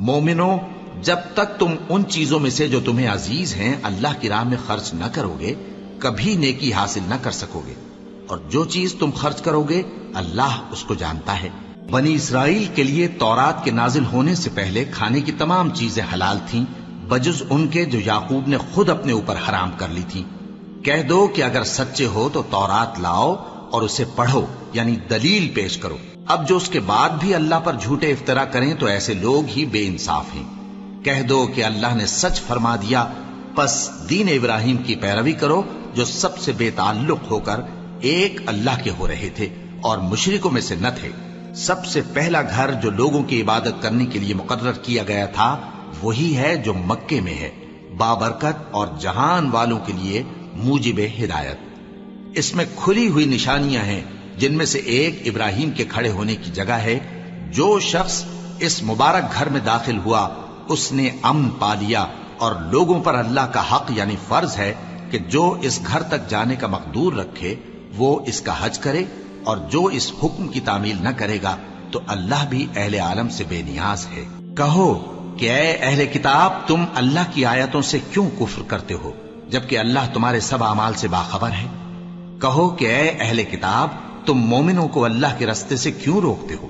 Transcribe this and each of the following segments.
مومنو، جب تک تم ان چیزوں میں سے جو تمہیں عزیز ہیں اللہ کی راہ میں خرچ نہ کرو گے کبھی نیکی حاصل نہ کر سکو گے، اور جو چیز تم خرچ کرو گے اللہ اس کو جانتا ہے۔ بنی اسرائیل کے لیے تورات کے نازل ہونے سے پہلے کھانے کی تمام چیزیں حلال تھیں بجز ان کے جو یعقوب نے خود اپنے اوپر حرام کر لی تھی۔ کہہ دو کہ اگر سچے ہو تو تورات لاؤ اور اسے پڑھو، یعنی دلیل پیش کرو۔ اب جو اس کے بعد بھی اللہ پر جھوٹے افطرا کریں تو ایسے لوگ ہی بے انصاف ہیں۔ کہہ دو کہ اللہ نے سچ فرما دیا، پس دین ابراہیم کی پیروی کرو جو سب سے بے تعلق ہو کر ایک اللہ کے ہو رہے تھے اور مشرکوں میں سے نہ تھے۔ سب سے پہلا گھر جو لوگوں کی عبادت کرنے کے لیے مقرر کیا گیا تھا وہی ہے جو مکے میں ہے، بابرکت اور جہان والوں کے لیے موجب ہدایت۔ اس میں کھلی ہوئی نشانیاں ہیں جن میں سے ایک ابراہیم کے کھڑے ہونے کی جگہ ہے۔ جو شخص اس مبارک گھر میں داخل ہوا اس نے امن پا لیا، اور لوگوں پر اللہ کا حق یعنی فرض ہے کہ جو اس گھر تک جانے کا مقدور رکھے وہ اس کا حج کرے، اور جو اس حکم کی تعمیل نہ کرے گا تو اللہ بھی اہل عالم سے بے نیاز ہے۔ کہو کہ اے اہل کتاب، تم اللہ کی آیتوں سے کیوں کفر کرتے ہو جبکہ اللہ تمہارے سب اعمال سے باخبر ہے؟ کہو کہ اے اہل کتاب، تم مومنوں کو اللہ کے رستے سے کیوں روکتے ہو،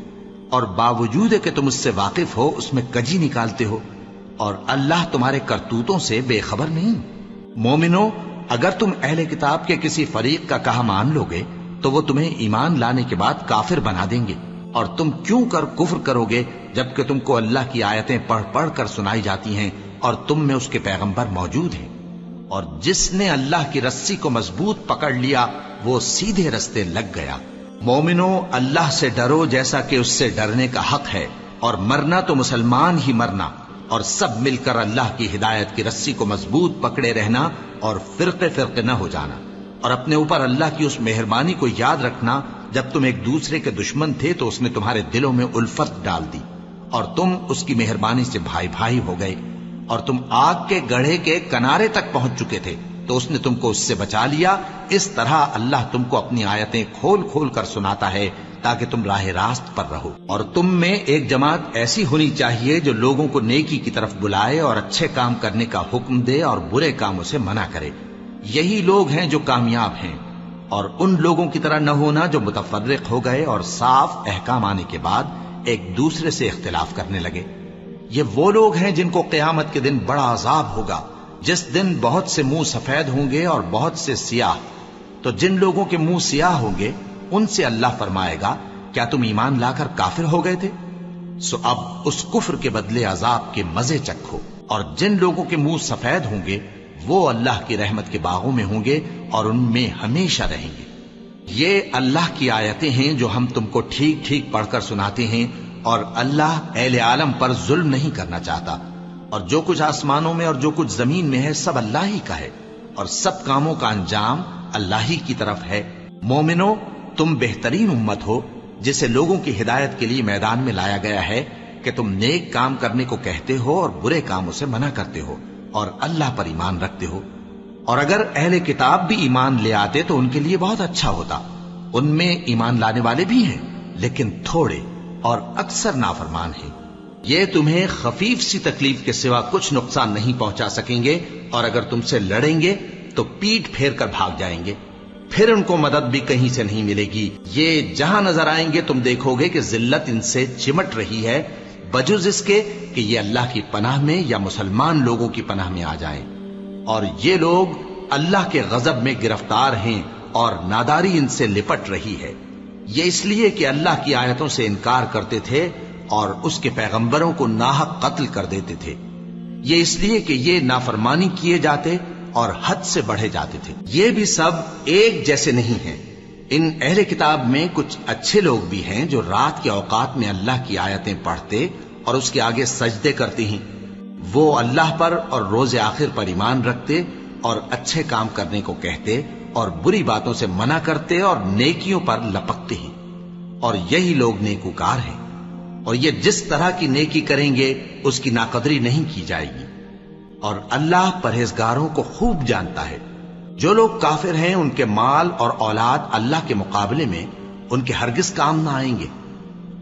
اور باوجود کہ تم اس سے واقف ہو اس میں کجی نکالتے ہو، اور اللہ تمہارے کرتوتوں سے بے خبر نہیں؟ مومنو، اگر تم اہل کتاب کے کسی فریق کا کہا مان لو گے تو وہ تمہیں ایمان لانے کے بعد کافر بنا دیں گے، اور تم کیوں کر کفر کرو گے جبکہ تم کو اللہ کی آیتیں پڑھ پڑھ کر سنائی جاتی ہیں اور تم میں اس کے پیغمبر موجود ہیں۔ اور جس نے اللہ کی رسی کو مضبوط پکڑ لیا وہ سیدھے رستے لگ گیا۔ مومنو، اللہ سے ڈرو جیسا کہ اس سے ڈرنے کا حق ہے، اور مرنا تو مسلمان ہی مرنا، اور سب مل کر اللہ کی ہدایت کی رسی کو مضبوط پکڑے رہنا اور فرقے فرقے نہ ہو جانا، اور اپنے اوپر اللہ کی اس مہربانی کو یاد رکھنا جب تم ایک دوسرے کے دشمن تھے تو اس نے تمہارے دلوں میں الفت ڈال دی اور تم اس کی مہربانی سے بھائی بھائی ہو گئے، اور تم آگ کے گڑھے کے کنارے تک پہنچ چکے تھے تو اس نے تم کو اس سے بچا لیا۔ اس طرح اللہ تم کو اپنی آیتیں کھول کھول کر سناتا ہے تاکہ تم راہ راست پر رہو۔ اور تم میں ایک جماعت ایسی ہونی چاہیے جو لوگوں کو نیکی کی طرف بلائے اور اچھے کام کرنے کا حکم دے اور برے کاموں سے منع کرے۔ یہی لوگ ہیں جو کامیاب ہیں، اور ان لوگوں کی طرح نہ ہونا جو متفرق ہو گئے اور صاف احکام آنے کے بعد ایک دوسرے سے اختلاف کرنے لگے۔ یہ وہ لوگ ہیں جن کو قیامت کے دن بڑا عذاب ہوگا، جس دن بہت سے منہ سفید ہوں گے اور بہت سے سیاہ۔ تو جن لوگوں کے منہ سیاہ ہوں گے ان سے اللہ فرمائے گا، کیا تم ایمان لا کر کافر ہو گئے تھے؟ سو اب اس کفر کے بدلے عذاب کے مزے چکھو۔ اور جن لوگوں کے منہ سفید ہوں گے وہ اللہ کی رحمت کے باغوں میں ہوں گے اور ان میں ہمیشہ رہیں گے۔ یہ اللہ کی آیتیں ہیں جو ہم تم کو ٹھیک ٹھیک پڑھ کر سناتے ہیں، اور اللہ اہل عالم پر ظلم نہیں کرنا چاہتا، اور جو کچھ آسمانوں میں اور جو کچھ زمین میں ہے سب اللہ ہی کا ہے، اور سب کاموں کا انجام اللہ ہی کی طرف ہے۔ مومنو، تم بہترین امت ہو جسے لوگوں کی ہدایت کے لیے میدان میں لایا گیا ہے کہ تم نیک کام کرنے کو کہتے ہو اور برے کاموں سے منع کرتے ہو اور اللہ پر ایمان رکھتے ہو۔ اور اگر اہل کتاب بھی ایمان لے آتے تو ان کے لیے بہت اچھا ہوتا، ان میں ایمان لانے والے بھی ہیں لیکن تھوڑے اور اکثر نافرمان ہیں۔ یہ تمہیں خفیف سی تکلیف کے سوا کچھ نقصان نہیں پہنچا سکیں گے، اور اگر تم سے لڑیں گے تو پیٹ پھیر کر بھاگ جائیں گے، پھر ان کو مدد بھی کہیں سے نہیں ملے گی۔ یہ جہاں نظر آئیں گے تم دیکھو گے کہ ذلت ان سے چمٹ رہی ہے، بجز اس کے کہ یہ اللہ کی پناہ میں یا مسلمان لوگوں کی پناہ میں آ جائیں۔ اور یہ لوگ اللہ کے غضب میں گرفتار ہیں اور ناداری ان سے لپٹ رہی ہے۔ یہ اس لیے کہ اللہ کی آیتوں سے انکار کرتے تھے اور اس کے پیغمبروں کو ناحق قتل کر دیتے تھے۔ یہ اس لیے کہ یہ نافرمانی کیے جاتے اور حد سے بڑھے جاتے تھے۔ یہ بھی سب ایک جیسے نہیں ہیں۔ ان اہل کتاب میں کچھ اچھے لوگ بھی ہیں جو رات کے اوقات میں اللہ کی آیتیں پڑھتے اور اس کے آگے سجدے کرتے ہیں۔ وہ اللہ پر اور روز آخر پر ایمان رکھتے اور اچھے کام کرنے کو کہتے اور بری باتوں سے منع کرتے اور نیکیوں پر لپکتے ہیں، اور یہی لوگ نیکوکار ہیں۔ اور یہ جس طرح کی نیکی کریں گے اس کی ناقدری نہیں کی جائے گی، اور اللہ پرہیزگاروں کو خوب جانتا ہے۔ جو لوگ کافر ہیں ان کے مال اور اولاد اللہ کے مقابلے میں ان کے ہرگز کام نہ آئیں گے،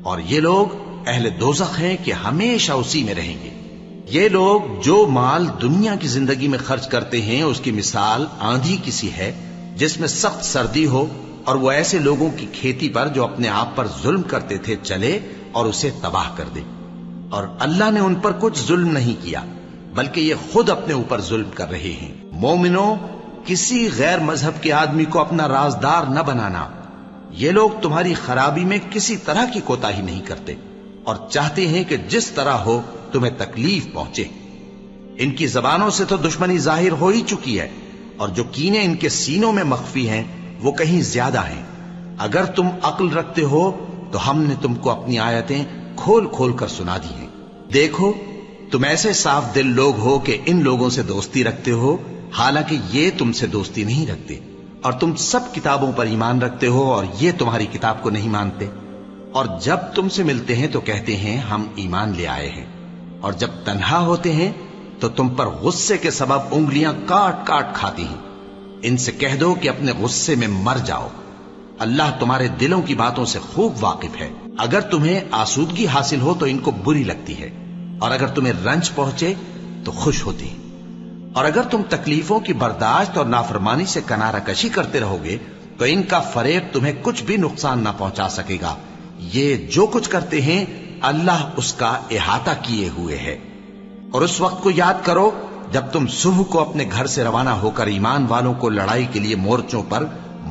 اور یہ لوگ اہل دوزخ ہیں کہ ہمیشہ اسی میں رہیں گے۔ یہ لوگ جو مال دنیا کی زندگی میں خرچ کرتے ہیں اس کی مثال آندھی کسی ہے جس میں سخت سردی ہو اور وہ ایسے لوگوں کی کھیتی پر جو اپنے آپ پر ظلم کرتے تھے چلے اور اسے تباہ کر دے۔ اور اللہ نے ان پر کچھ ظلم نہیں کیا بلکہ یہ خود اپنے اوپر ظلم کر رہے ہیں۔ مومنوں، کسی غیر مذہب کے آدمی کو اپنا رازدار نہ بنانا۔ یہ لوگ تمہاری خرابی میں کسی طرح کی کوتاہی نہیں کرتے اور چاہتے ہیں کہ جس طرح ہو تمہیں تکلیف پہنچے۔ ان کی زبانوں سے تو دشمنی ظاہر ہو ہی چکی ہے اور جو کینے ان کے سینوں میں مخفی ہیں وہ کہیں زیادہ ہیں۔ اگر تم عقل رکھتے ہو تو ہم نے تم کو اپنی آیتیں کھول کھول کر سنا دی ہیں۔ دیکھو، تم ایسے صاف دل لوگ ہو کہ ان لوگوں سے دوستی رکھتے ہو حالانکہ یہ تم سے دوستی نہیں رکھتے، اور تم سب کتابوں پر ایمان رکھتے ہو اور یہ تمہاری کتاب کو نہیں مانتے، اور جب تم سے ملتے ہیں تو کہتے ہیں ہم ایمان لے آئے ہیں، اور جب تنہا ہوتے ہیں تو تم پر غصے کے سبب انگلیاں کاٹ کاٹ کھاتی ہیں۔ ان سے کہہ دو کہ اپنے غصے میں مر جاؤ، اللہ تمہارے دلوں کی باتوں سے خوب واقف ہے۔ اگر تمہیں آسودگی حاصل ہو تو ان کو بری لگتی ہے، اور اگر تمہیں رنج پہنچے تو خوش ہوتی ہیں، اور اگر تم تکلیفوں کی برداشت اور نافرمانی سے کنارہ کشی کرتے رہو گے تو ان کا فریب تمہیں کچھ بھی نقصان نہ پہنچا سکے گا۔ یہ جو کچھ کرتے ہیں اللہ اس کا احاطہ کیے ہوئے ہے۔ اور اس وقت کو یاد کرو جب تم صبح کو اپنے گھر سے روانہ ہو کر ایمان والوں کو لڑائی کے لیے مورچوں پر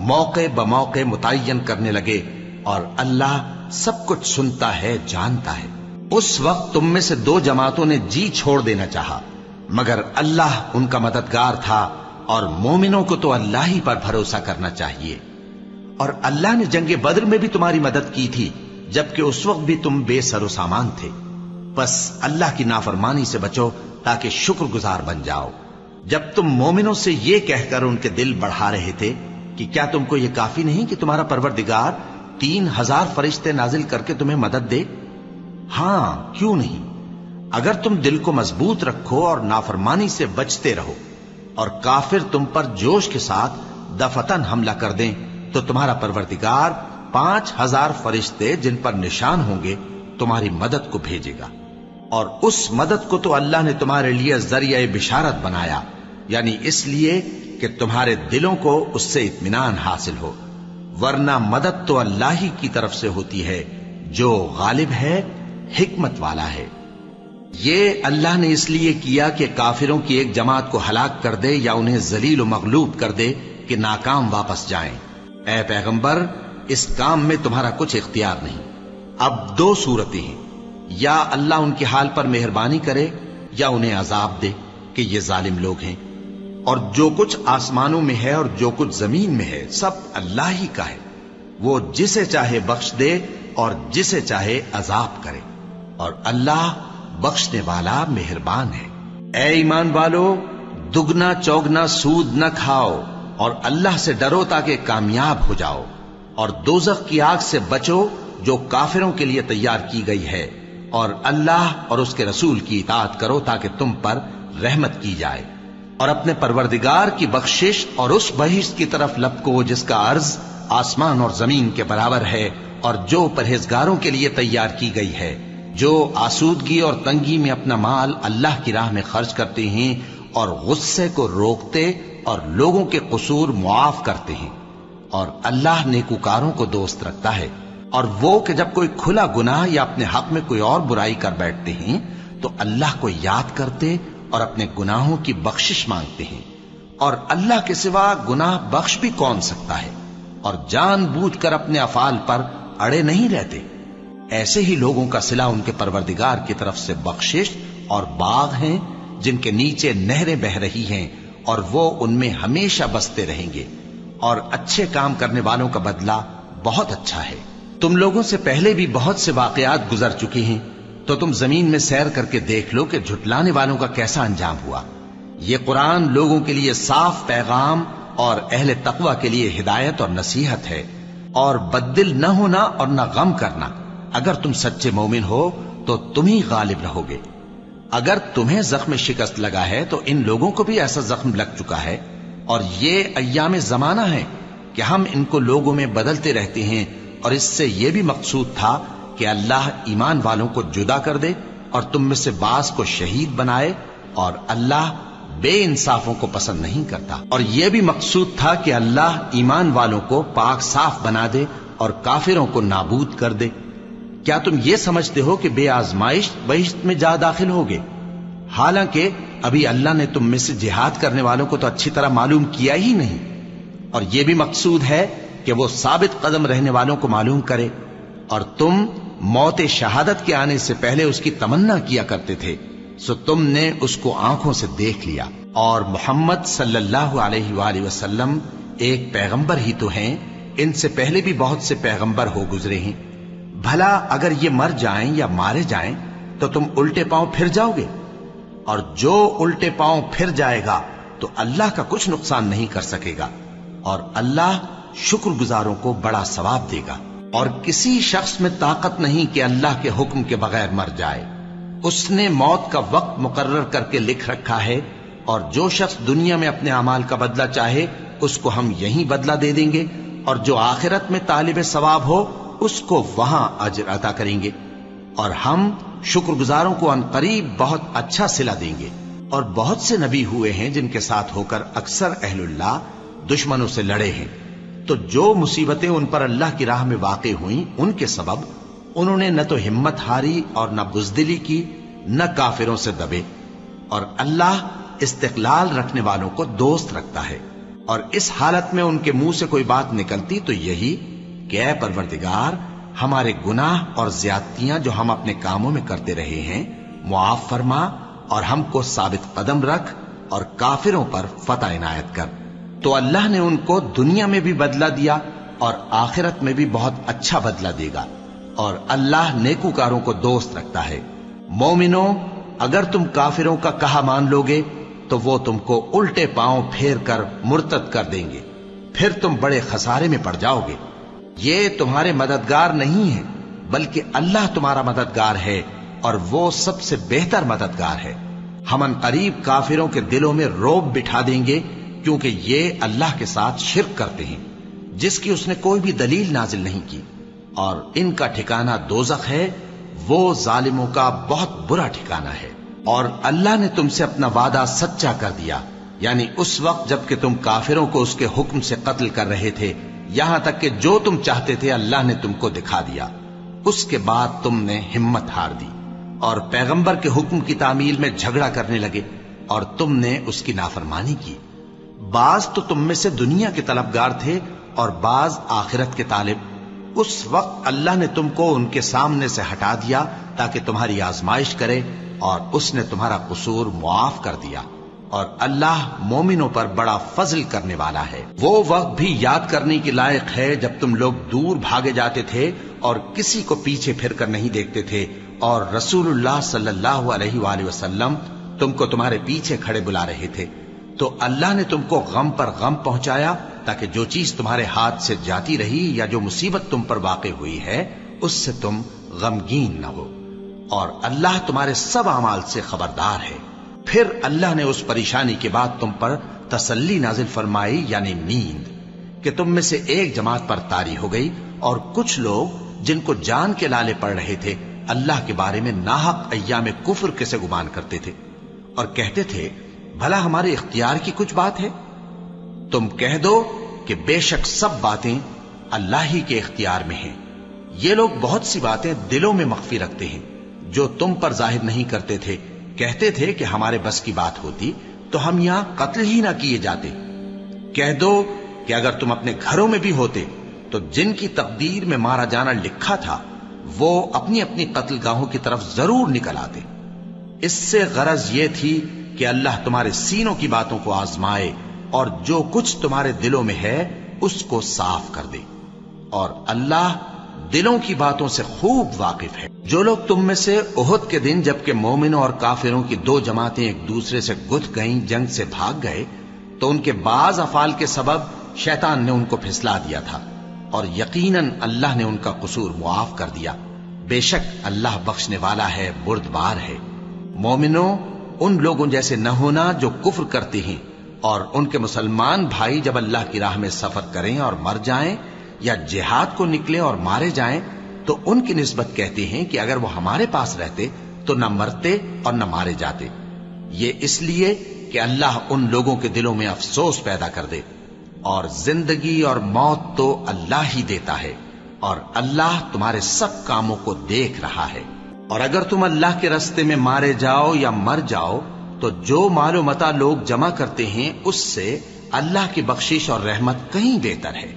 موقع بموقع متعین کرنے لگے، اور اللہ سب کچھ سنتا ہے، جانتا ہے۔ اس وقت تم میں سے دو جماعتوں نے جی چھوڑ دینا چاہا، مگر اللہ ان کا مددگار تھا، اور مومنوں کو تو اللہ ہی پر بھروسہ کرنا چاہیے۔ اور اللہ نے جنگ بدر میں بھی تمہاری مدد کی تھی جبکہ اس وقت بھی تم بے سر و سامان تھے۔ بس اللہ کی نافرمانی سے بچو تاکہ شکر گزار بن جاؤ۔ جب تم مومنوں سے یہ کہہ کر ان کے دل بڑھا رہے تھے کہ کیا تم کو یہ کافی نہیں کہ تمہارا پروردگار 3000 فرشتے نازل کر کے تمہیں مدد دے؟ ہاں، کیوں نہیں؟ اگر تم دل کو مضبوط رکھو اور نافرمانی سے بچتے رہو اور کافر تم پر جوش کے ساتھ دفتن حملہ کر دیں تو تمہارا پروردگار 5000 فرشتے جن پر نشان ہوں گے تمہاری مدد کو بھیجے گا، اور اس مدد کو تو اللہ نے تمہارے لیے ذریعہ بشارت بنایا، یعنی اس لیے کہ تمہارے دلوں کو اس سے اطمینان حاصل ہو، ورنہ مدد تو اللہ ہی کی طرف سے ہوتی ہے جو غالب ہے، حکمت والا ہے۔ یہ اللہ نے اس لیے کیا کہ کافروں کی ایک جماعت کو ہلاک کر دے یا انہیں ذلیل و مغلوب کر دے کہ ناکام واپس جائیں۔ اے پیغمبر، اس کام میں تمہارا کچھ اختیار نہیں۔ اب دو صورتیں ہیں، یا اللہ ان کے حال پر مہربانی کرے یا انہیں عذاب دے کہ یہ ظالم لوگ ہیں، اور جو کچھ آسمانوں میں ہے اور جو کچھ زمین میں ہے سب اللہ ہی کا ہے، وہ جسے چاہے بخش دے اور جسے چاہے عذاب کرے، اور اللہ بخشنے والا مہربان ہے۔ اے ایمان والو، دگنا چوگنا سود نہ کھاؤ اور اللہ سے ڈرو تاکہ کامیاب ہو جاؤ، اور دوزخ کی آگ سے بچو جو کافروں کے لیے تیار کی گئی ہے، اور اللہ اور اس کے رسول کی اطاعت کرو تاکہ تم پر رحمت کی جائے، اور اپنے پروردگار کی بخشش اور اس بہشت کی طرف لپکو جس کا عرض آسمان اور زمین کے برابر ہے، اور جو پرہیزگاروں کے لیے تیار کی گئی ہے، جو آسودگی اور تنگی میں اپنا مال اللہ کی راہ میں خرچ کرتے ہیں اور غصے کو روکتے اور لوگوں کے قصور معاف کرتے ہیں، اور اللہ نیکوکاروں کو دوست رکھتا ہے۔ اور وہ کہ جب کوئی کھلا گناہ یا اپنے حق میں کوئی اور برائی کر بیٹھتے ہیں تو اللہ کو یاد کرتے اور اپنے گناہوں کی بخشش مانگتے ہیں، اور اللہ کے سوا گناہ بخش بھی کون سکتا ہے، اور جان بوجھ کر اپنے افعال پر اڑے نہیں رہتے۔ ایسے ہی لوگوں کا صلہ ان کے پروردگار کی طرف سے بخشش اور باغ ہیں جن کے نیچے نہریں بہ رہی ہیں، اور وہ ان میں ہمیشہ بستے رہیں گے، اور اچھے کام کرنے والوں کا بدلہ بہت اچھا ہے۔ تم لوگوں سے پہلے بھی بہت سے واقعات گزر چکے ہیں، تو تم زمین میں سیر کر کے دیکھ لو کہ جھٹلانے والوں کا کیسا انجام ہوا۔ یہ قرآن لوگوں کے لیے صاف پیغام اور اہل تقوی کے لیے ہدایت اور نصیحت ہے، اور بددل نہ ہونا اور نہ غم کرنا۔ اگر تم سچے مومن ہو تو تم ہی غالب رہو گے۔ اگر تمہیں زخم شکست لگا ہے تو ان لوگوں کو بھی ایسا زخم لگ چکا ہے، اور یہ ایام زمانہ ہے کہ ہم ان کو لوگوں میں بدلتے رہتے ہیں، اور اس سے یہ بھی مقصود تھا کہ اللہ ایمان والوں کو جدا کر دے اور تم میں سے بعض کو شہید بنائے، اور اللہ بے انصافوں کو پسند نہیں کرتا۔ اور یہ بھی مقصود تھا کہ اللہ ایمان والوں کو پاک صاف بنا دے اور کافروں کو نابود کر دے۔ کیا تم یہ سمجھتے ہو کہ بے آزمائش بہشت میں جا داخل ہوگے؟ حالانکہ ابھی اللہ نے تم میں سے جہاد کرنے والوں کو تو اچھی طرح معلوم کیا ہی نہیں، اور یہ بھی مقصود ہے کہ وہ ثابت قدم رہنے والوں کو معلوم کرے، اور تم موت شہادت کے آنے سے پہلے اس کی تمنا کیا کرتے تھے، سو تم نے اس کو آنکھوں سے دیکھ لیا۔ اور محمد صلی اللہ علیہ وآلہ وسلم ایک پیغمبر ہی تو ہیں، ان سے پہلے بھی بہت سے پیغمبر ہو گزرے ہیں۔ بھلا اگر یہ مر جائیں یا مارے جائیں تو تم الٹے پاؤں پھر جاؤ گے؟ اور جو الٹے پاؤں پھر جائے گا تو اللہ کا کچھ نقصان نہیں کر سکے گا، اور اللہ شکر گزاروں کو بڑا ثواب دے گا۔ اور کسی شخص میں طاقت نہیں کہ اللہ کے حکم کے بغیر مر جائے، اس نے موت کا وقت مقرر کر کے لکھ رکھا ہے، اور جو شخص دنیا میں اپنے اعمال کا بدلہ چاہے اس کو ہم یہیں بدلہ دے دیں گے، اور جو آخرت میں طالب ثواب ہو اس کو وہاں اجر عطا کریں گے، اور ہم شکر گزاروں کو ان قریب بہت اچھا صلہ دیں گے۔ اور بہت سے نبی ہوئے ہیں جن کے ساتھ ہو کر اکثر اہل اللہ دشمنوں سے لڑے ہیں، تو جو مصیبتیں ان پر اللہ کی راہ میں واقع ہوئیں ان کے سبب انہوں نے نہ تو ہمت ہاری اور نہ بزدلی کی، نہ کافروں سے دبے، اور اللہ استقلال رکھنے والوں کو دوست رکھتا ہے۔ اور اس حالت میں ان کے منہ سے کوئی بات نکلتی تو یہی کہ اے پروردگار، ہمارے گناہ اور زیادتیاں جو ہم اپنے کاموں میں کرتے رہے ہیں معاف فرما، اور ہم کو ثابت قدم رکھ، اور کافروں پر فتح عنایت کر۔ تو اللہ نے ان کو دنیا میں بھی بدلہ دیا اور آخرت میں بھی بہت اچھا بدلہ دے گا، اور اللہ نیکوکاروں کو دوست رکھتا ہے۔ مومنو، اگر تم کافروں کا کہا مان لوگے تو وہ تم کو الٹے پاؤں پھیر کر مرتد کر دیں گے، پھر تم بڑے خسارے میں پڑ جاؤ گے۔ یہ تمہارے مددگار نہیں ہیں بلکہ اللہ تمہارا مددگار ہے، اور وہ سب سے بہتر مددگار ہے۔ ہم ان قریب کافروں کے دلوں میں رعب بٹھا دیں گے، کیونکہ یہ اللہ کے ساتھ شرک کرتے ہیں جس کی اس نے کوئی بھی دلیل نازل نہیں کی، اور ان کا ٹھکانہ دوزخ ہے، وہ ظالموں کا بہت برا ٹھکانہ ہے۔ اور اللہ نے تم سے اپنا وعدہ سچا کر دیا، یعنی اس وقت جب کہ تم کافروں کو اس کے حکم سے قتل کر رہے تھے، یہاں تک کہ جو تم چاہتے تھے اللہ نے تم کو دکھا دیا، اس کے بعد تم نے ہمت ہار دی اور پیغمبر کے حکم کی تعمیل میں جھگڑا کرنے لگے، اور تم نے اس کی نافرمانی کی۔ بعض تو تم میں سے دنیا کے طلبگار تھے اور بعض آخرت کے طالب۔ اس وقت اللہ نے تم کو ان کے سامنے سے ہٹا دیا تاکہ تمہاری آزمائش کرے، اور اس نے تمہارا قصور معاف کر دیا، اور اللہ مومنوں پر بڑا فضل کرنے والا ہے۔ وہ وقت بھی یاد کرنے کے لائق ہے جب تم لوگ دور بھاگے جاتے تھے اور کسی کو پیچھے پھر کر نہیں دیکھتے تھے، اور رسول اللہ صلی اللہ علیہ وآلہ وسلم تم کو تمہارے پیچھے کھڑے بلا رہے تھے، تو اللہ نے تم کو غم پر غم پہنچایا تاکہ جو چیز تمہارے ہاتھ سے جاتی رہی یا جو مصیبت تم پر واقع ہوئی ہے اس سے تم غمگین نہ ہو، اور اللہ تمہارے سب اعمال سے خبردار ہے۔ پھر اللہ نے اس پریشانی کے بعد تم پر تسلی نازل فرمائی، یعنی نیند، کہ تم میں سے ایک جماعت پر طاری ہو گئی، اور کچھ لوگ جن کو جان کے لالے پڑ رہے تھے اللہ کے بارے میں ناحق ایام کفر کے سے گمان کرتے تھے، اور کہتے تھے بھلا ہمارے اختیار کی کچھ بات ہے؟ تم کہہ دو کہ بے شک سب باتیں اللہ ہی کے اختیار میں ہیں۔ یہ لوگ بہت سی باتیں دلوں میں مخفی رکھتے ہیں جو تم پر ظاہر نہیں کرتے تھے۔ کہتے تھے کہ ہمارے بس کی بات ہوتی تو ہم یہاں قتل ہی نہ کیے جاتے۔ کہہ دو کہ اگر تم اپنے گھروں میں بھی ہوتے تو جن کی تقدیر میں مارا جانا لکھا تھا وہ اپنی اپنی قتل گاہوں کی طرف ضرور نکل آتے۔ اس سے غرض یہ تھی کہ اللہ تمہارے سینوں کی باتوں کو آزمائے اور جو کچھ تمہارے دلوں میں ہے اس کو صاف کر دے، اور اللہ دلوں کی باتوں سے خوب واقف ہے۔ جو لوگ تم میں سے احد کے دن جبکہ مومنوں اور کافروں کی دو جماعتیں ایک دوسرے سے گتھ گئیں جنگ سے بھاگ گئے تو ان کے بعض افعال کے سبب شیطان نے ان کو پھسلا دیا تھا، اور یقیناً اللہ نے ان کا قصور معاف کر دیا۔ بے شک اللہ بخشنے والا ہے، بردبار ہے۔ مومنوں، ان لوگوں جیسے نہ ہونا جو کفر کرتے ہیں، اور ان کے مسلمان بھائی جب اللہ کی راہ میں سفر کریں اور مر جائیں یا جہاد کو نکلیں اور مارے جائیں تو ان کی نسبت کہتے ہیں کہ اگر وہ ہمارے پاس رہتے تو نہ مرتے اور نہ مارے جاتے، یہ اس لیے کہ اللہ ان لوگوں کے دلوں میں افسوس پیدا کر دے، اور زندگی اور موت تو اللہ ہی دیتا ہے، اور اللہ تمہارے سب کاموں کو دیکھ رہا ہے۔ اور اگر تم اللہ کے راستے میں مارے جاؤ یا مر جاؤ تو جو مال و متاع لوگ جمع کرتے ہیں اس سے اللہ کی بخشش اور رحمت کہیں بہتر ہے،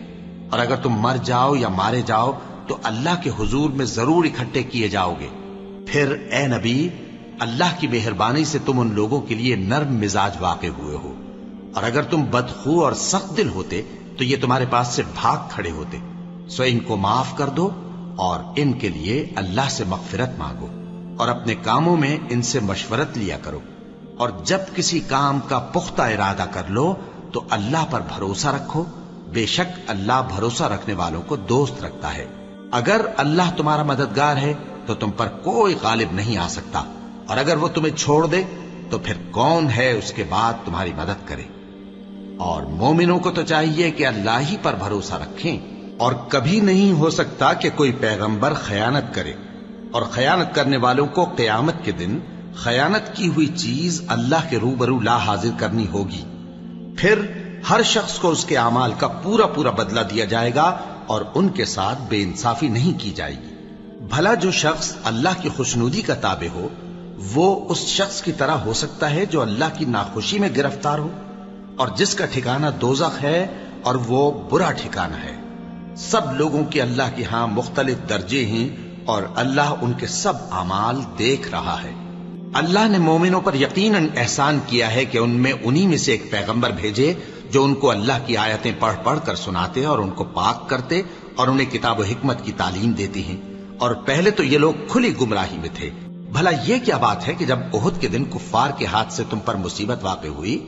اور اگر تم مر جاؤ یا مارے جاؤ تو اللہ کے حضور میں ضرور اکٹھے کیے جاؤ گے۔ پھر اے نبی، اللہ کی مہربانی سے تم ان لوگوں کے لیے نرم مزاج واقع ہوئے ہو، اور اگر تم بدخو اور سخت دل ہوتے تو یہ تمہارے پاس سے بھاگ کھڑے ہوتے، سو ان کو معاف کر دو اور ان کے لیے اللہ سے مغفرت مانگو، اور اپنے کاموں میں ان سے مشورت لیا کرو، اور جب کسی کام کا پختہ ارادہ کر لو تو اللہ پر بھروسہ رکھو، بے شک اللہ بھروسہ رکھنے والوں کو دوست رکھتا ہے۔ اگر اللہ تمہارا مددگار ہے تو تم پر کوئی غالب نہیں آ سکتا، اور اگر وہ تمہیں چھوڑ دے تو پھر کون ہے اس کے بعد تمہاری مدد کرے۔ اور مومنوں کو تو چاہیے کہ اللہ ہی پر بھروسہ رکھیں، اور کبھی نہیں ہو سکتا کہ کوئی پیغمبر خیانت کرے، اور خیانت کرنے والوں کو قیامت کے دن خیانت کی ہوئی چیز اللہ کے روبرو لا حاضر کرنی ہوگی، پھر ہر شخص کو اس کے اعمال کا پورا پورا بدلہ دیا جائے گا، اور ان کے ساتھ بے انصافی نہیں کی جائے گی۔ بھلا جو شخص اللہ کی خوشنودی کا تابع ہو وہ اس شخص کی طرح ہو سکتا ہے جو اللہ کی ناخوشی میں گرفتار ہو، اور جس کا ٹھکانہ دوزخ ہے اور وہ برا ٹھکانہ ہے۔ سب لوگوں کے اللہ کے ہاں مختلف درجے ہیں، اور اللہ ان کے سب اعمال دیکھ رہا ہے۔ اللہ نے مومنوں پر یقیناً احسان کیا ہے کہ ان میں انہی میں سے ایک پیغمبر بھیجے جو ان کو اللہ کی آیتیں پڑھ پڑھ کر سناتے اور ان کو پاک کرتے اور انہیں کتاب و حکمت کی تعلیم دیتے ہیں، اور پہلے تو یہ لوگ کھلی گمراہی میں تھے۔ بھلا یہ کیا بات ہے کہ جب احد کے دن کفار کے ہاتھ سے تم پر مصیبت واقع ہوئی،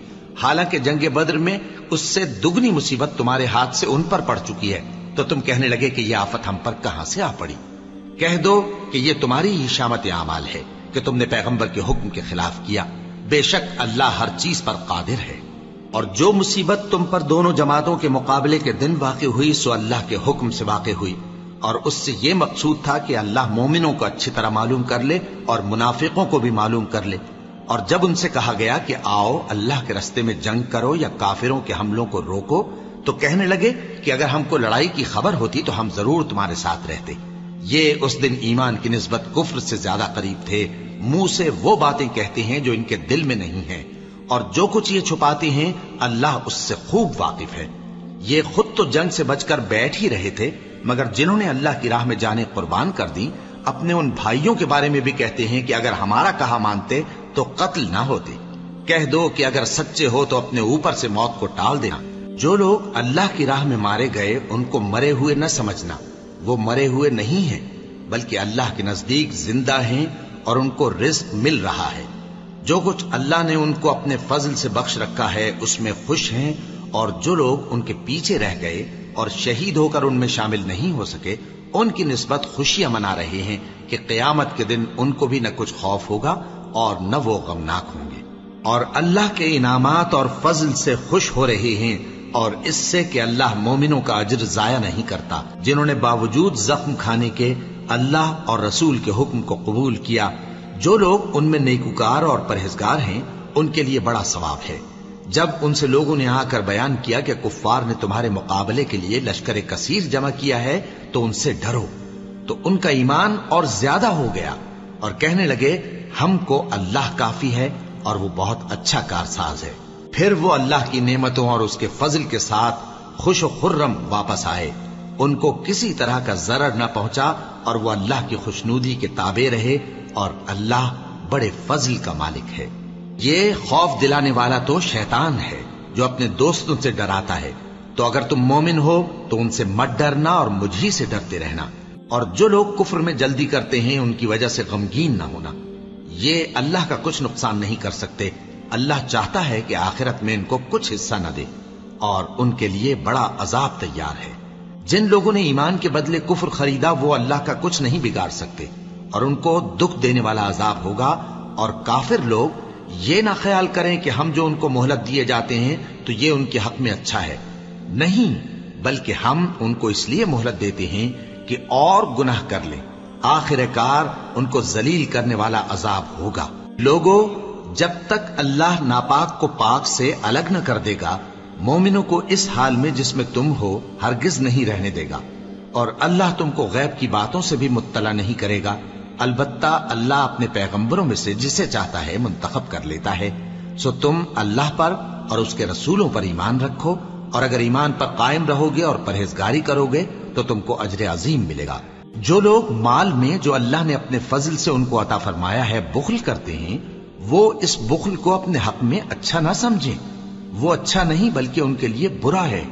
حالانکہ جنگ بدر میں اس سے دگنی مصیبت تمہارے ہاتھ سے ان پر پڑ چکی ہے، تو تم کہنے لگے کہ یہ آفت ہم پر کہاں سے آ پڑی؟ کہہ دو کہ یہ تمہاری ہی شامت اعمال ہے کہ تم نے پیغمبر کے حکم کے خلاف کیا، بے شک اللہ ہر چیز پر قادر ہے۔ اور جو مصیبت تم پر دونوں جماعتوں کے مقابلے کے دن واقع ہوئی سو اللہ کے حکم سے واقع ہوئی، اور اس سے یہ مقصود تھا کہ اللہ مومنوں کو اچھی طرح معلوم کر لے اور منافقوں کو بھی معلوم کر لے۔ اور جب ان سے کہا گیا کہ آؤ اللہ کے راستے میں جنگ کرو یا کافروں کے حملوں کو روکو، تو کہنے لگے کہ اگر ہم کو لڑائی کی خبر ہوتی تو ہم ضرور تمہارے ساتھ رہتے۔ یہ اس دن ایمان کی نسبت کفر سے زیادہ قریب تھے، منہ سے وہ باتیں کہتے ہیں جو ان کے دل میں نہیں ہیں، اور جو کچھ یہ چھپاتے ہیں اللہ اس سے خوب واقف ہے۔ یہ خود تو جنگ سے بچ کر بیٹھ ہی رہے تھے، مگر جنہوں نے اللہ کی راہ میں جانیں قربان کر دی اپنے ان بھائیوں کے بارے میں بھی کہتے ہیں کہ اگر ہمارا کہا مانتے تو قتل نہ ہوتے۔ کہہ دو کہ اگر سچے ہو تو اپنے اوپر سے موت کو ٹال دینا۔ جو لوگ اللہ کی راہ میں مارے گئے ان کو مرے ہوئے نہ سمجھنا، وہ مرے ہوئے نہیں ہیں بلکہ اللہ کے نزدیک زندہ ہیں اور ان کو رزق مل رہا ہے۔ جو کچھ اللہ نے ان کو اپنے فضل سے بخش رکھا ہے اس میں خوش ہیں، اور جو لوگ ان کے پیچھے رہ گئے اور شہید ہو کر ان میں شامل نہیں ہو سکے ان کی نسبت خوشیاں منا رہے ہیں کہ قیامت کے دن ان کو بھی نہ کچھ خوف ہوگا اور نہ وہ غمناک ہوں گے، اور اللہ کے انعامات اور فضل سے خوش ہو رہے ہیں، اور اس سے کہ اللہ مومنوں کا اجر ضائع نہیں کرتا۔ جنہوں نے باوجود زخم کھانے کے اللہ اور رسول کے حکم کو قبول کیا، جو لوگ ان میں نیکوکار اور پرہیزگار ہیں ان کے لیے بڑا ثواب ہے۔ جب ان سے لوگوں نے آ کر بیان کیا کہ کفار نے تمہارے مقابلے کے لیے لشکر کثیر جمع کیا ہے تو ان سے ڈرو، تو ان کا ایمان اور زیادہ ہو گیا، اور کہنے لگے ہم کو اللہ کافی ہے اور وہ بہت اچھا کارساز ہے۔ پھر وہ اللہ کی نعمتوں اور اس کے فضل کے ساتھ خوش و خرم واپس آئے، ان کو کسی طرح کا ضرر نہ پہنچا، اور وہ اللہ کی خوشنودی کے تابع رہے، اور اللہ بڑے فضل کا مالک ہے۔ یہ خوف دلانے والا تو شیطان ہے جو اپنے دوستوں سے ڈراتا ہے، تو اگر تم مومن ہو تو ان سے مت ڈرنا اور مجھ ہی سے ڈرتے رہنا، اور جو لوگ کفر میں جلدی کرتے ہیں ان کی وجہ سے غمگین نہ ہونا۔ یہ اللہ کا کچھ نقصان نہیں کر سکتے، اللہ چاہتا ہے کہ آخرت میں ان کو کچھ حصہ نہ دے، اور ان کے لیے بڑا عذاب تیار ہے۔ جن لوگوں نے ایمان کے بدلے کفر خریدا وہ اللہ کا کچھ نہیں بگاڑ سکتے، اور ان کو دکھ دینے والا عذاب ہوگا۔ اور کافر لوگ یہ نہ خیال کریں کہ ہم جو ان کو مہلت دیے جاتے ہیں تو یہ ان کے حق میں اچھا ہے، نہیں، بلکہ ہم ان کو اس لیے مہلت دیتے ہیں کہ اور گناہ کر لیں، آخر کار ان کو ذلیل کرنے والا عذاب ہوگا۔ لوگوں، جب تک اللہ ناپاک کو پاک سے الگ نہ کر دے گا، مومنوں کو اس حال میں جس میں تم ہو ہرگز نہیں رہنے دے گا، اور اللہ تم کو غیب کی باتوں سے بھی مطلع نہیں کرے گا۔ البتہ اللہ اپنے پیغمبروں میں سے جسے چاہتا ہے منتخب کر لیتا ہے۔ سو تم اللہ پر اور اس کے رسولوں پر ایمان رکھو، اور اگر ایمان پر قائم رہو گے اور پرہیزگاری کرو گے تو تم کو اجر عظیم ملے گا۔ جو لوگ مال میں جو اللہ نے اپنے فضل سے ان کو عطا فرمایا ہے بخل کرتے ہیں، وہ اس بخل کو اپنے حق میں اچھا نہ سمجھیں۔ وہ اچھا نہیں بلکہ ان کے لیے برا ہے۔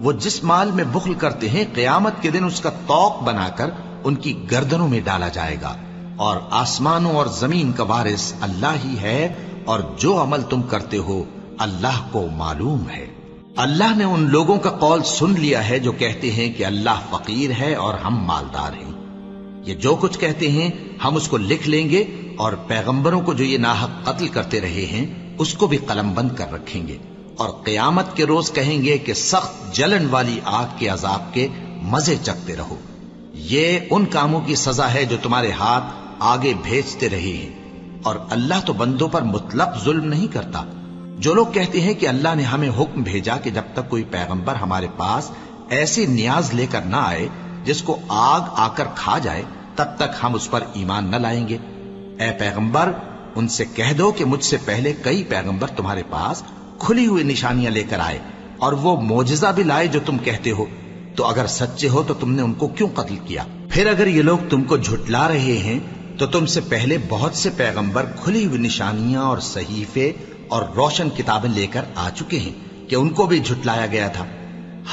وہ جس مال میں بخل کرتے ہیں قیامت کے دن اس کا طوق بنا کر ان کی گردنوں میں ڈالا جائے گا، اور آسمانوں اور زمین کا وارث اللہ ہی ہے، اور جو عمل تم کرتے ہو اللہ کو معلوم ہے۔ اللہ نے ان لوگوں کا قول سن لیا ہے جو کہتے ہیں کہ اللہ فقیر ہے اور ہم مالدار ہیں۔ یہ جو کچھ کہتے ہیں ہم اس کو لکھ لیں گے، اور پیغمبروں کو جو یہ ناحق قتل کرتے رہے ہیں اس کو بھی قلم بند کر رکھیں گے، اور قیامت کے روز کہیں گے کہ سخت جلن والی آگ کے عذاب کے مزے چکھتے رہو۔ یہ ان کاموں کی سزا ہے جو تمہارے ہاتھ آگے بھیجتے رہے ہیں، اور اللہ تو بندوں پر مطلق ظلم نہیں کرتا۔ جو لوگ کہتے ہیں کہ اللہ نے ہمیں حکم بھیجا کہ جب تک کوئی پیغمبر ہمارے پاس ایسی نیاز لے کر نہ آئے جس کو آگ آ کر کھا جائے، تب تک ہم اس پر ایمان نہ لائیں گے۔ اے پیغمبر، ان سے کہہ دو کہ مجھ سے پہلے کئی پیغمبر تمہارے پاس کھلی ہوئی نشانیاں لے کر آئے، اور وہ معجزہ بھی لائے جو تم کہتے ہو، تو اگر سچے ہو تو تم نے ان کو کیوں قتل کیا؟ پھر اگر یہ لوگ تم کو جھٹلا رہے ہیں تو تم سے پہلے بہت سے پیغمبر کھلی ہوئی نشانیاں اور صحیفے اور روشن کتابیں لے کر آ چکے ہیں کہ ان کو بھی جھٹلایا گیا تھا۔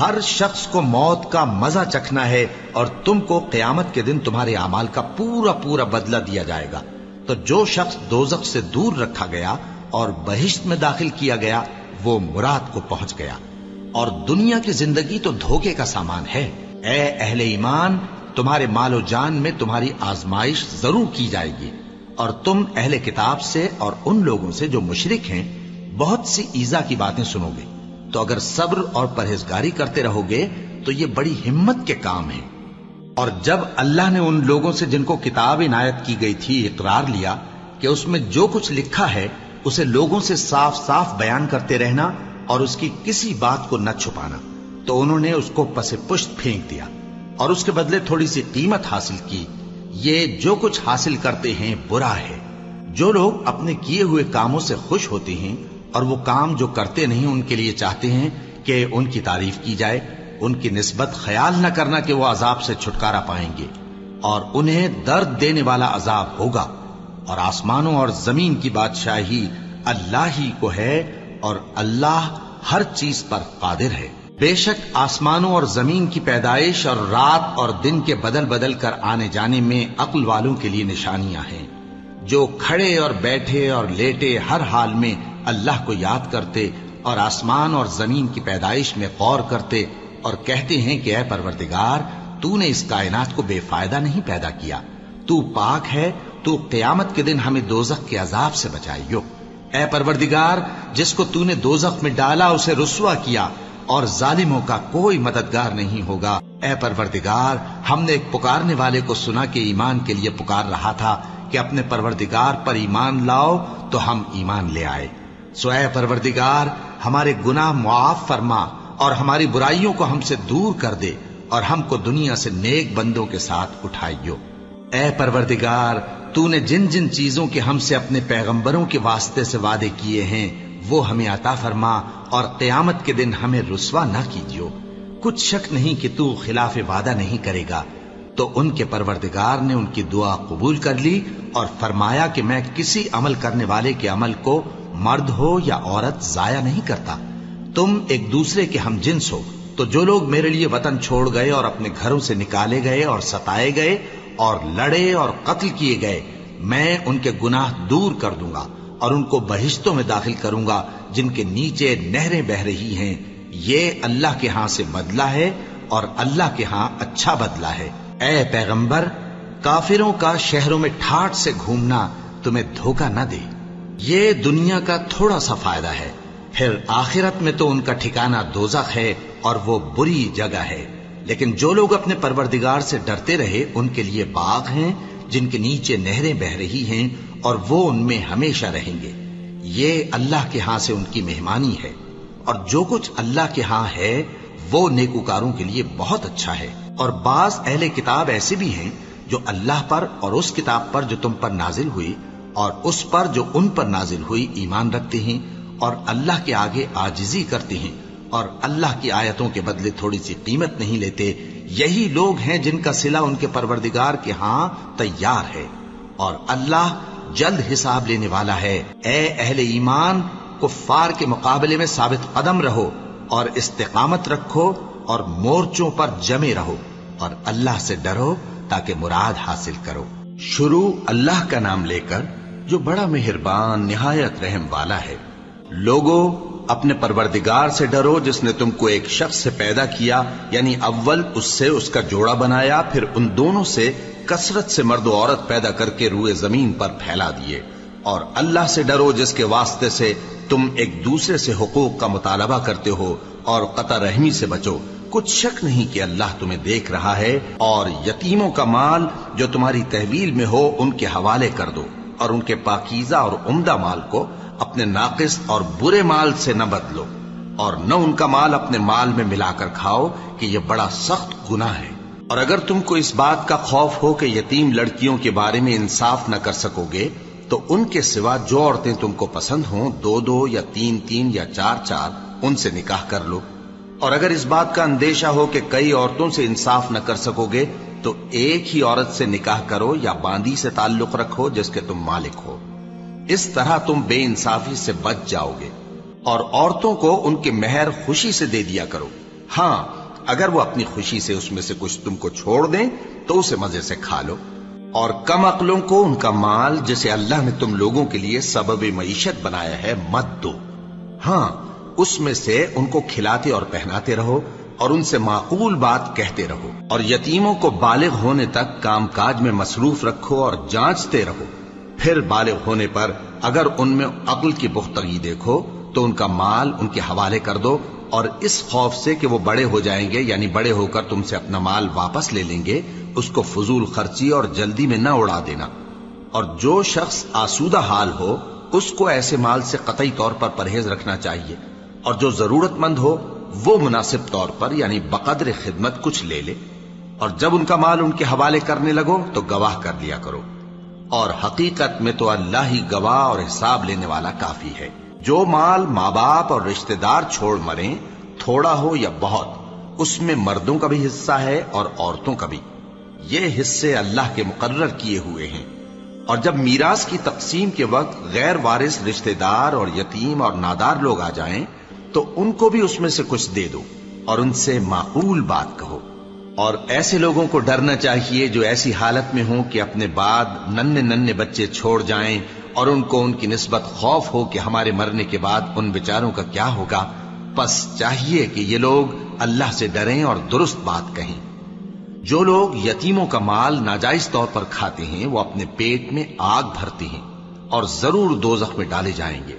ہر شخص کو موت کا مزہ چکھنا ہے، اور تم کو قیامت کے دن تمہارے اعمال کا پورا پورا بدلہ دیا جائے گا۔ تو جو شخص دوزخ سے دور رکھا گیا اور بہشت میں داخل کیا گیا وہ مراد کو پہنچ گیا، اور دنیا کی زندگی تو دھوکے کا سامان ہے۔ اے اہل ایمان، تمہارے مال و جان میں تمہاری آزمائش ضرور کی جائے گی، اور تم اہل کتاب سے اور ان لوگوں سے جو مشرک ہیں بہت سی ایذا کی باتیں سنو گے، تو اگر صبر اور پرہیزگاری کرتے رہو گے تو یہ بڑی ہمت کے کام ہیں۔ اور جب اللہ نے ان لوگوں سے جن کو کتاب عنایت کی گئی تھی اقرار لیا کہ اس میں جو کچھ لکھا ہے اسے لوگوں سے صاف صاف بیان کرتے رہنا اور اس کی کسی بات کو نہ چھپانا، تو انہوں نے اس کو پس پشت پھینک دیا اور اس کے بدلے تھوڑی سی قیمت حاصل کی۔ یہ جو کچھ حاصل کرتے ہیں برا ہے۔ جو لوگ اپنے کیے ہوئے کاموں سے خوش ہوتے ہیں اور وہ کام جو کرتے نہیں ان کے لیے چاہتے ہیں کہ ان کی تعریف کی جائے، ان کی نسبت خیال نہ کرنا کہ وہ عذاب سے چھٹکارا پائیں گے، اور انہیں درد دینے والا عذاب ہوگا۔ اور آسمانوں اور زمین کی بادشاہی اللہ ہی کو ہے، اور اللہ ہر چیز پر قادر ہے۔ بے شک آسمانوں اور زمین کی پیدائش اور رات اور دن کے بدل بدل کر آنے جانے میں عقل والوں کے لیے نشانیاں ہیں، جو کھڑے اور بیٹھے اور لیٹے ہر حال میں اللہ کو یاد کرتے اور آسمان اور زمین کی پیدائش میں غور کرتے اور کہتے ہیں کہ اے پروردگار، تو نے اس کائنات کو بے فائدہ نہیں پیدا کیا، تو پاک ہے، تو قیامت کے دن ہمیں دوزخ کے عذاب سے بچائیو۔ اے پروردگار، جس کو تو نے دوزخ میں ڈالا اسے رسوا کیا، اور ظالموں کا کوئی مددگار نہیں ہوگا۔ اے پروردگار، ہم نے ایک پکارنے والے کو سنا کہ ایمان کے لیے پکار رہا تھا کہ اپنے پروردگار پر ایمان لاؤ، تو ہم ایمان لے آئے۔ سو اے پروردگار، ہمارے گناہ معاف فرما اور ہماری برائیوں کو ہم سے دور کر دے، اور ہم کو دنیا سے نیک بندوں کے ساتھ اٹھائیو۔ اے پروردگار، تو نے جن جن چیزوں کے ہم سے اپنے پیغمبروں کے واسطے سے وعدے کیے ہیں وہ ہمیں عطا فرما، اور قیامت کے دن ہمیں رسوا نہ کیجیو۔ کچھ شک نہیں کہ تو خلاف وعدہ نہیں کرے گا۔ تو ان کے پروردگار نے ان کی دعا قبول کر لی اور فرمایا کہ میں کسی عمل کرنے والے کے عمل کو مرد ہو یا عورت ضائع نہیں کرتا۔ تم ایک دوسرے کے ہم جنس ہو، تو جو لوگ میرے لیے وطن چھوڑ گئے اور اپنے گھروں سے نکالے گئے اور ستائے گئے اور لڑے اور قتل کیے گئے، میں ان کے گناہ دور کر دوں گا اور ان کو بہشتوں میں داخل کروں گا جن کے نیچے نہریں بہ رہی ہیں۔ یہ اللہ کے ہاں سے بدلہ ہے، اور اللہ کے ہاں اچھا بدلہ ہے۔ اے پیغمبر، کافروں کا شہروں میں ٹھاٹ سے گھومنا تمہیں دھوکہ نہ دے۔ یہ دنیا کا تھوڑا سا فائدہ ہے، پھر آخرت میں تو ان کا ٹھکانہ دوزخ ہے، اور وہ بری جگہ ہے۔ لیکن جو لوگ اپنے پروردگار سے ڈرتے رہے ان کے لیے باغ ہیں جن کے نیچے نہریں بہ رہی ہیں اور وہ ان میں ہمیشہ رہیں گے. یہ اللہ کے ہاں سے ان کی مہمانی ہے، اور جو کچھ اللہ کے ہاں ہے وہ نیکوکاروں کے لیے بہت اچھا ہے. اور بعض اہل کتاب ایسے بھی ہیں جو اللہ پر اور اس کتاب پر جو تم پر نازل ہوئی اور اس پر جو ان پر نازل ہوئی ایمان رکھتے ہیں اور اللہ کے آگے عاجزی کرتے ہیں اور اللہ کی آیتوں کے بدلے تھوڑی سی قیمت نہیں لیتے. یہی لوگ ہیں جن کا صلہ ان کے پروردگار کے ہاں تیار ہے، اور اللہ جلد حساب لینے والا ہے. اے اہل ایمان، کفار کے مقابلے میں ثابت قدم رہو اور استقامت رکھو اور مورچوں پر جمے رہو اور اللہ سے ڈرو تاکہ مراد حاصل کرو. شروع اللہ کا نام لے کر جو بڑا مہربان نہایت رحم والا ہے. لوگو اپنے پروردگار سے ڈرو جس نے تم کو ایک شخص سے پیدا کیا، یعنی اول اس سے اس کا جوڑا بنایا، پھر ان دونوں سے کثرت سے مرد و عورت پیدا کر کے روئے زمین پر پھیلا دیے. اور اللہ سے ڈرو جس کے واسطے سے تم ایک دوسرے سے حقوق کا مطالبہ کرتے ہو، اور قطع رحمی سے بچو. کچھ شک نہیں کہ اللہ تمہیں دیکھ رہا ہے. اور یتیموں کا مال جو تمہاری تحویل میں ہو ان کے حوالے کر دو، اور ان کے پاکیزہ اور عمدہ مال کو اپنے ناقص اور برے مال سے نہ بدلو، اور نہ ان کا مال اپنے مال میں ملا کر کھاؤ کہ یہ بڑا سخت گناہ ہے. اور اگر تم کو اس بات کا خوف ہو کہ یتیم لڑکیوں کے بارے میں انصاف نہ کر سکو گے تو ان کے سوا جو عورتیں تم کو پسند ہوں 2 یا 3 یا 4 ان سے نکاح کر لو. اور اگر اس بات کا اندیشہ ہو کہ کئی عورتوں سے انصاف نہ کر سکو گے تو ایک ہی عورت سے نکاح کرو یا باندی سے تعلق رکھو جس کے تم مالک ہو. اس طرح تم بے انصافی سے بچ جاؤ گے. اور عورتوں کو ان کے مہر خوشی سے دے دیا کرو. ہاں اگر وہ اپنی خوشی سے اس میں سے کچھ تم کو چھوڑ دیں تو اسے مزے سے کھا لو. اور کم عقلوں کو ان کا مال جسے اللہ نے تم لوگوں کے لیے سبب معیشت بنایا ہے مت دو. ہاں اس میں سے ان کو کھلاتے اور پہناتے رہو اور ان سے معقول بات کہتے رہو. اور یتیموں کو بالغ ہونے تک کام کاج میں مصروف رکھو اور جانچتے رہو. پھر بالغ ہونے پر اگر ان میں عقل کی پختگی دیکھو تو ان کا مال ان کے حوالے کر دو، اور اس خوف سے کہ وہ بڑے ہو جائیں گے، یعنی بڑے ہو کر تم سے اپنا مال واپس لے لیں گے، اس کو فضول خرچی اور جلدی میں نہ اڑا دینا. اور جو شخص آسودہ حال ہو اس کو ایسے مال سے قطعی طور پر پرہیز رکھنا چاہیے، اور جو ضرورت مند ہو وہ مناسب طور پر یعنی بقدر خدمت کچھ لے لے. اور جب ان کا مال ان کے حوالے کرنے لگو تو گواہ کر لیا کرو. اور حقیقت میں تو اللہ ہی گواہ اور حساب لینے والا کافی ہے. جو مال ماں باپ اور رشتہ دار چھوڑ مریں، تھوڑا ہو یا بہت، اس میں مردوں کا بھی حصہ ہے اور عورتوں کا بھی. یہ حصے اللہ کے مقرر کیے ہوئے ہیں. اور جب میراث کی تقسیم کے وقت غیر وارث رشتہ دار اور یتیم اور نادار لوگ آ جائیں تو ان کو بھی اس میں سے کچھ دے دو اور ان سے معقول بات کہو. اور ایسے لوگوں کو ڈرنا چاہیے جو ایسی حالت میں ہوں کہ اپنے بعد ننھے بچے چھوڑ جائیں اور ان کو ان کی نسبت خوف ہو کہ ہمارے مرنے کے بعد ان بیچاروں کا کیا ہوگا. پس چاہیے کہ یہ لوگ اللہ سے ڈریں اور درست بات کہیں. جو لوگ یتیموں کا مال ناجائز طور پر کھاتے ہیں وہ اپنے پیٹ میں آگ بھرتے ہیں اور ضرور دوزخ میں ڈالے جائیں گے.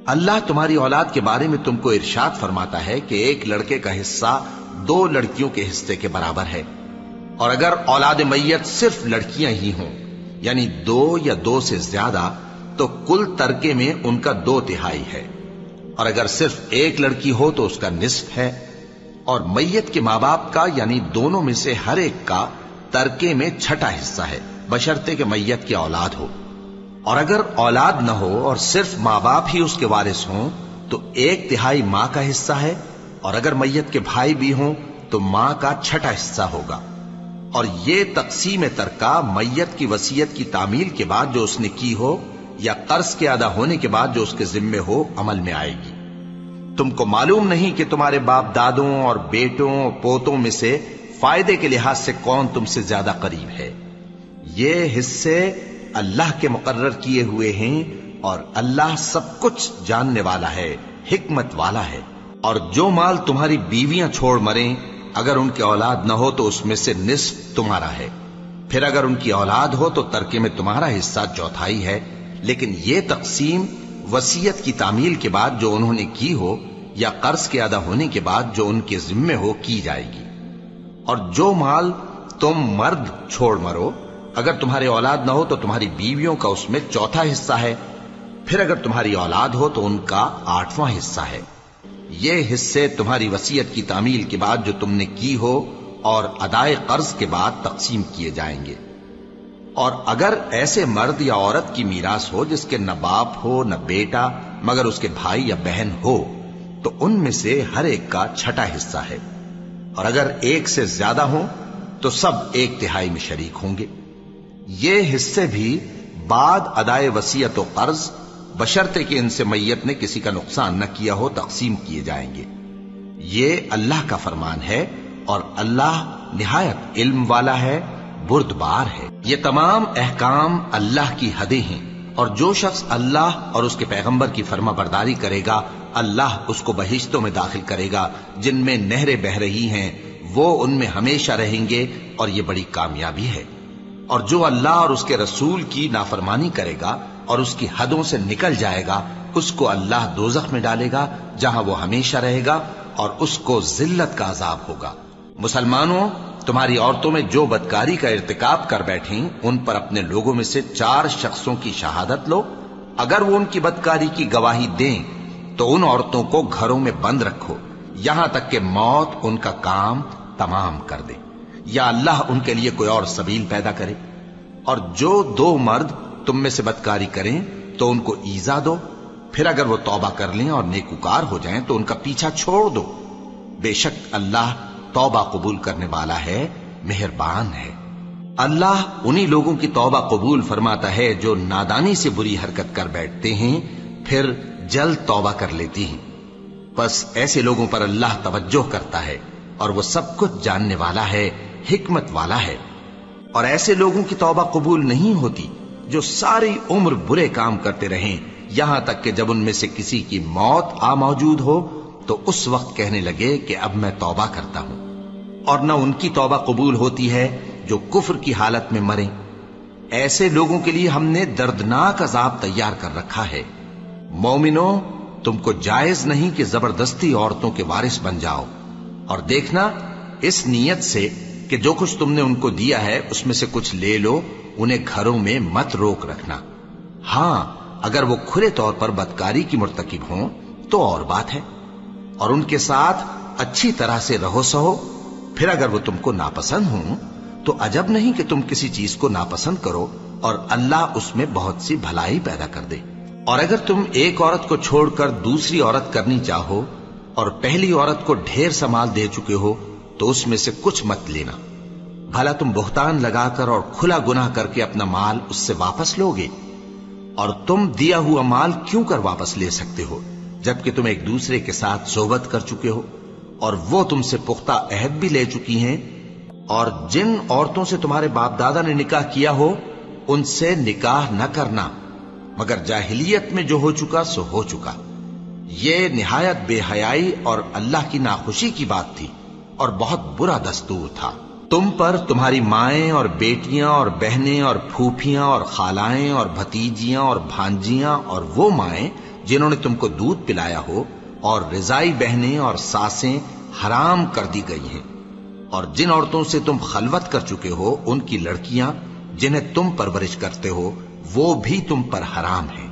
اللہ تمہاری اولاد کے بارے میں تم کو ارشاد فرماتا ہے کہ ایک لڑکے کا حصہ 2 لڑکیوں کے حصے کے برابر ہے. اور اگر اولاد میت صرف لڑکیاں ہی ہوں یعنی 2 یا 2 سے زیادہ تو کل ترکے میں ان کا 2/3 ہے. اور اگر صرف ایک لڑکی ہو تو اس کا نصف ہے. اور میت کے ماں باپ کا یعنی دونوں میں سے ہر ایک کا ترکے میں 6واں حصہ ہے بشرطے کہ میت کی اولاد ہو. اور اگر اولاد نہ ہو اور صرف ماں باپ ہی اس کے وارث ہوں تو 1/3 ماں کا حصہ ہے. اور اگر میت کے بھائی بھی ہوں تو ماں کا 6واں حصہ ہوگا. اور یہ تقسیم ترکہ میت کی وصیت کی تعمیل کے بعد جو اس نے کی ہو یا قرض کے ادا ہونے کے بعد جو اس کے ذمے ہو عمل میں آئے گی. تم کو معلوم نہیں کہ تمہارے باپ دادوں اور بیٹوں اور پوتوں میں سے فائدے کے لحاظ سے کون تم سے زیادہ قریب ہے. یہ حصے اللہ کے مقرر کیے ہوئے ہیں اور اللہ سب کچھ جاننے والا ہے، حکمت والا ہے. اور جو مال تمہاری بیویاں چھوڑ مریں اگر ان کی اولاد نہ ہو تو اس میں سے نصف تمہارا ہے. پھر اگر ان کی اولاد ہو تو ترکے میں تمہارا حصہ 1/4 ہے. لیکن یہ تقسیم وصیت کی تعمیل کے بعد جو انہوں نے کی ہو یا قرض کے ادا ہونے کے بعد جو ان کے ذمے ہو کی جائے گی. اور جو مال تم مرد چھوڑ مرو، اگر تمہاری اولاد نہ ہو تو تمہاری بیویوں کا اس میں چوتھا حصہ ہے، پھر اگر تمہاری اولاد ہو تو ان کا 8واں حصہ ہے۔ یہ حصے تمہاری وصیت کی تعمیل کے بعد جو تم نے کی ہو اور ادائے قرض کے بعد تقسیم کیے جائیں گے۔ اور اگر ایسے مرد یا عورت کی میراث ہو جس کے نہ باپ ہو نہ بیٹا مگر اس کے بھائی یا بہن ہو تو ان میں سے ہر ایک کا 6واں حصہ ہے، اور اگر ایک سے زیادہ ہوں تو سب 1/3 میں شریک ہوں گے۔ یہ حصے بھی بعد ادائے وصیت و قرض بشرطے کہ ان سے میت نے کسی کا نقصان نہ کیا ہو تقسیم کیے جائیں گے۔ یہ اللہ کا فرمان ہے اور اللہ نہایت علم والا ہے، بردبار ہے۔ یہ تمام احکام اللہ کی حدیں ہیں، اور جو شخص اللہ اور اس کے پیغمبر کی فرما برداری کرے گا اللہ اس کو بہشتوں میں داخل کرے گا جن میں نہریں بہ رہی ہیں، وہ ان میں ہمیشہ رہیں گے، اور یہ بڑی کامیابی ہے۔ اور جو اللہ اور اس کے رسول کی نافرمانی کرے گا اور اس کی حدوں سے نکل جائے گا اس کو اللہ دوزخ میں ڈالے گا جہاں وہ ہمیشہ رہے گا، اور اس کو ذلت کا عذاب ہوگا۔ مسلمانوں، تمہاری عورتوں میں جو بدکاری کا ارتکاب کر بیٹھیں ان پر اپنے لوگوں میں سے 4 شخصوں کی شہادت لو۔ اگر وہ ان کی بدکاری کی گواہی دیں تو ان عورتوں کو گھروں میں بند رکھو یہاں تک کہ موت ان کا کام تمام کر دے، یا اللہ ان کے لیے کوئی اور سبیل پیدا کرے۔ اور جو 2 مرد تم میں سے بدکاری کریں تو ان کو ایذا دو، پھر اگر وہ توبہ کر لیں اور نیکوکار ہو جائیں تو ان کا پیچھا چھوڑ دو۔ بے شک اللہ توبہ قبول کرنے والا ہے، مہربان ہے۔ اللہ انہی لوگوں کی توبہ قبول فرماتا ہے جو نادانی سے بری حرکت کر بیٹھتے ہیں پھر جلد توبہ کر لیتی ہیں، بس ایسے لوگوں پر اللہ توجہ کرتا ہے اور وہ سب کچھ جاننے والا ہے، حکمت والا ہے۔ اور ایسے لوگوں کی توبہ قبول نہیں ہوتی جو ساری عمر برے کام کرتے رہیں یہاں تک کہ جب ان میں سے کسی کی موت آ موجود ہو تو اس وقت کہنے لگے کہ اب میں توبہ کرتا ہوں۔ اور نہ ان کی توبہ قبول ہوتی ہے جو کفر کی حالت میں مریں۔ ایسے لوگوں کے لیے ہم نے دردناک عذاب تیار کر رکھا ہے۔ مومنوں، تم کو جائز نہیں کہ زبردستی عورتوں کے وارث بن جاؤ، اور دیکھنا اس نیت سے کہ جو کچھ تم نے ان کو دیا ہے اس میں سے کچھ لے لو، انہیں گھروں میں مت روک رکھنا۔ ہاں، اگر وہ کھلے طور پر بدکاری کی مرتکب ہوں تو اور بات ہے، اور ان کے ساتھ اچھی طرح سے رہو سہو۔ پھر اگر وہ تم کو ناپسند ہوں تو عجب نہیں کہ تم کسی چیز کو ناپسند کرو، اور اللہ اس میں بہت سی بھلائی پیدا کر دے۔ اور اگر تم ایک عورت کو چھوڑ کر دوسری عورت کرنی چاہو اور پہلی عورت کو ڈھیر سا مال دے چکے ہو تو اس میں سے کچھ مت لینا، بھلا تم بہتان لگا کر اور کھلا گناہ کر کے اپنا مال اس سے واپس لوگے؟ اور تم دیا ہوا مال کیوں کر واپس لے سکتے ہو جبکہ تم ایک دوسرے کے ساتھ صحبت کر چکے ہو اور وہ تم سے پختہ عہد بھی لے چکی ہیں؟ اور جن عورتوں سے تمہارے باپ دادا نے نکاح کیا ہو ان سے نکاح نہ کرنا مگر جاہلیت میں جو ہو چکا سو ہو چکا۔ یہ نہایت بے حیائی اور اللہ کی ناخوشی کی بات تھی اور بہت برا دستور تھا۔ تم پر تمہاری مائیں اور بیٹیاں اور بہنیں اور پھوپھیاں اور خالائیں اور بھتیجیاں اور بھانجیاں اور وہ مائیں جنہوں نے تم کو دودھ پلایا ہو اور رضائی بہنیں اور ساسیں حرام کر دی گئی ہیں، اور جن عورتوں سے تم خلوت کر چکے ہو ان کی لڑکیاں جنہیں تم پرورش کرتے ہو وہ بھی تم پر حرام ہیں۔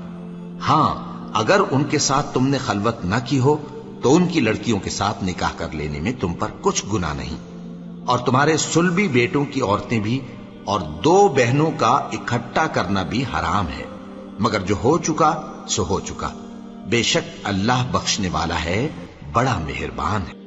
ہاں، اگر ان کے ساتھ تم نے خلوت نہ کی ہو تو ان کی لڑکیوں کے ساتھ نکاح کر لینے میں تم پر کچھ گناہ نہیں۔ اور تمہارے صلبی بیٹوں کی عورتیں بھی اور 2 بہنوں کا اکٹھا کرنا بھی حرام ہے، مگر جو ہو چکا سو ہو چکا۔ بے شک اللہ بخشنے والا ہے، بڑا مہربان ہے۔